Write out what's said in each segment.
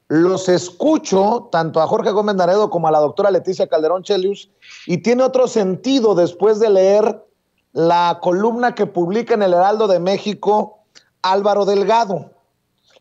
los escucho, tanto a Jorge Gómez Naredo como a la doctora Leticia Calderón Chelius, y tiene otro sentido después de leer la columna que publica en el Heraldo de México Álvaro Delgado.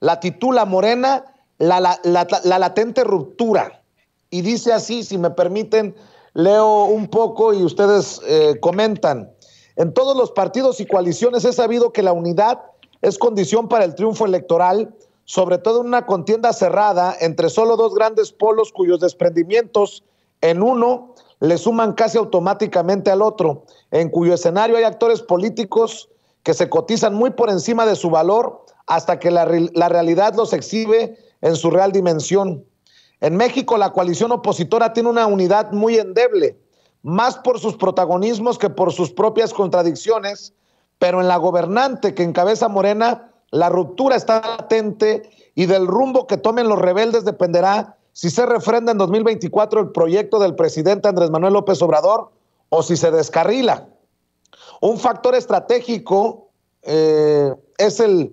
La titula Morena, la latente ruptura. Y dice así, si me permiten, leo un poco y ustedes comentan. En todos los partidos y coaliciones es sabido que la unidad es condición para el triunfo electoral, sobre todo en una contienda cerrada entre solo dos grandes polos cuyos desprendimientos en uno le suman casi automáticamente al otro, en cuyo escenario hay actores políticos que se cotizan muy por encima de su valor hasta que la realidad los exhibe en su real dimensión. En México la coalición opositora tiene una unidad muy endeble, más por sus protagonismos que por sus propias contradicciones, pero en la gobernante que encabeza Morena, la ruptura está latente y del rumbo que tomen los rebeldes dependerá si se refrenda en 2024 el proyecto del presidente Andrés Manuel López Obrador o si se descarrila. Un factor estratégico es el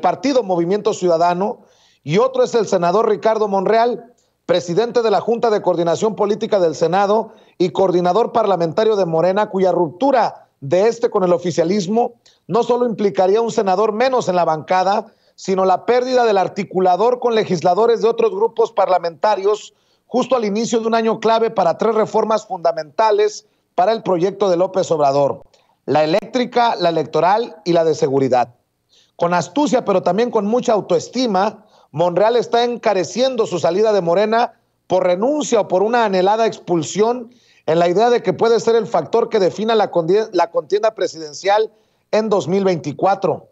partido Movimiento Ciudadano, y otro es el senador Ricardo Monreal, presidente de la Junta de Coordinación Política del Senado y coordinador parlamentario de Morena, cuya ruptura de con el oficialismo no solo implicaría un senador menos en la bancada, sino la pérdida del articulador con legisladores de otros grupos parlamentarios justo al inicio de un año clave para 3 reformas fundamentales para el proyecto de López Obrador: la eléctrica, la electoral y la de seguridad. Con astucia, pero también con mucha autoestima, Monreal está encareciendo su salida de Morena por renuncia o por una anhelada expulsión, en la idea de que puede ser el factor que defina la contienda presidencial en 2024.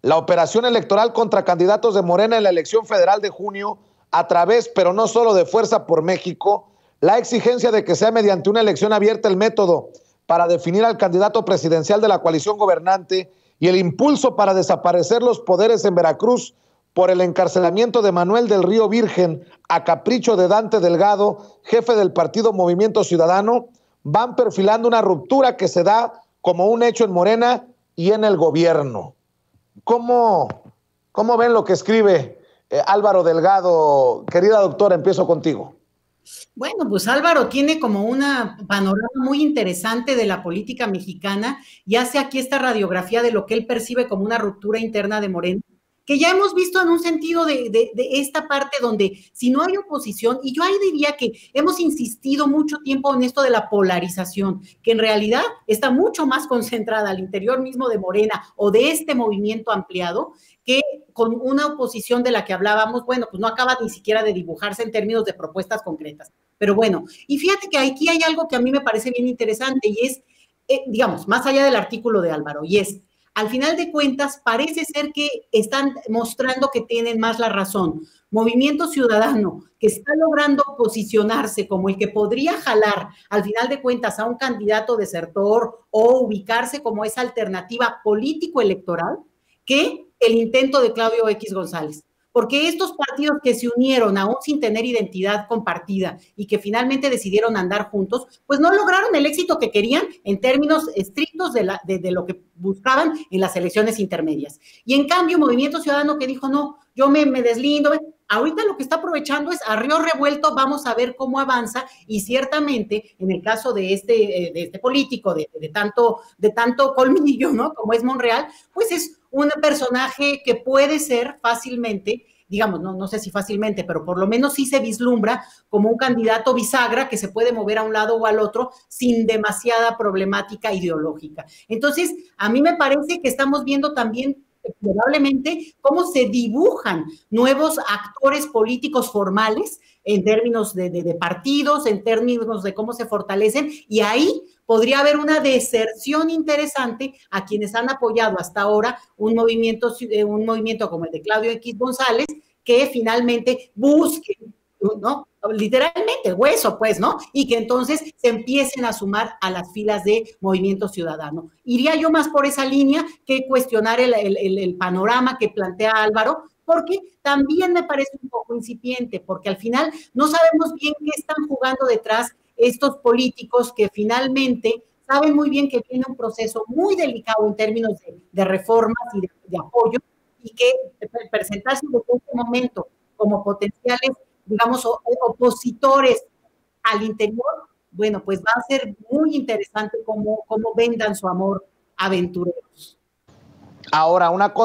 La operación electoral contra candidatos de Morena en la elección federal de junio, a través, pero no solo de Fuerza por México, la exigencia de que sea mediante una elección abierta el método para definir al candidato presidencial de la coalición gobernante y el impulso para desaparecer los poderes en Veracruz por el encarcelamiento de Manuel del Río Virgen a capricho de Dante Delgado, jefe del partido Movimiento Ciudadano, van perfilando una ruptura que se da como un hecho en Morena y en el gobierno. ¿Cómo ven lo que escribe Álvaro Delgado? Querida doctora, empiezo contigo. Bueno, pues Álvaro tiene como una panorama muy interesante de la política mexicana y hace aquí esta radiografía de lo que él percibe como una ruptura interna de Morena, que ya hemos visto en un sentido de esta parte donde si no hay oposición, y yo ahí diría que hemos insistido mucho tiempo en esto de la polarización, que en realidad está mucho más concentrada al interior mismo de Morena o de este movimiento ampliado, que con una oposición de la que hablábamos, bueno, pues no acaba ni siquiera de dibujarse en términos de propuestas concretas. Pero bueno, y fíjate que aquí hay algo que a mí me parece bien interesante y es, digamos, más allá del artículo de Álvaro, y es, al final de cuentas, parece ser que están mostrando que tienen más la razón. Movimiento Ciudadano, que está logrando posicionarse como el que podría jalar, al final de cuentas, a un candidato desertor o ubicarse como esa alternativa político-electoral, que el intento de Claudio X González. Porque estos partidos que se unieron aún sin tener identidad compartida y que finalmente decidieron andar juntos, pues no lograron el éxito que querían en términos estrictos de lo que buscaban en las elecciones intermedias. Y en cambio, Movimiento Ciudadano que dijo, no, yo me deslindo, ahorita lo que está aprovechando es a río revuelto, vamos a ver cómo avanza, y ciertamente en el caso de este político de tanto colmillo, ¿no? Como es Monreal, pues es un personaje que puede ser fácilmente, digamos, no sé si fácilmente, pero por lo menos sí se vislumbra como un candidato bisagra que se puede mover a un lado o al otro sin demasiada problemática ideológica. Entonces, a mí me parece que estamos viendo también probablemente cómo se dibujan nuevos actores políticos formales en términos de partidos, en términos de cómo se fortalecen, y ahí podría haber una deserción interesante a quienes han apoyado hasta ahora un movimiento como el de Claudio X González, que finalmente busquen, ¿no? Literalmente, hueso, pues, ¿no? Y que entonces se empiecen a sumar a las filas de Movimiento Ciudadano. Iría yo más por esa línea que cuestionar el panorama que plantea Álvaro, porque también me parece un poco incipiente, porque al final no sabemos bien qué están jugando detrás estos políticos que finalmente saben muy bien que viene un proceso muy delicado en términos de reformas y de apoyo, y que presentarse desde este momento como potenciales, digamos, opositores al interior, bueno, pues va a ser muy interesante cómo vendan su amor aventureros. Ahora, una cosa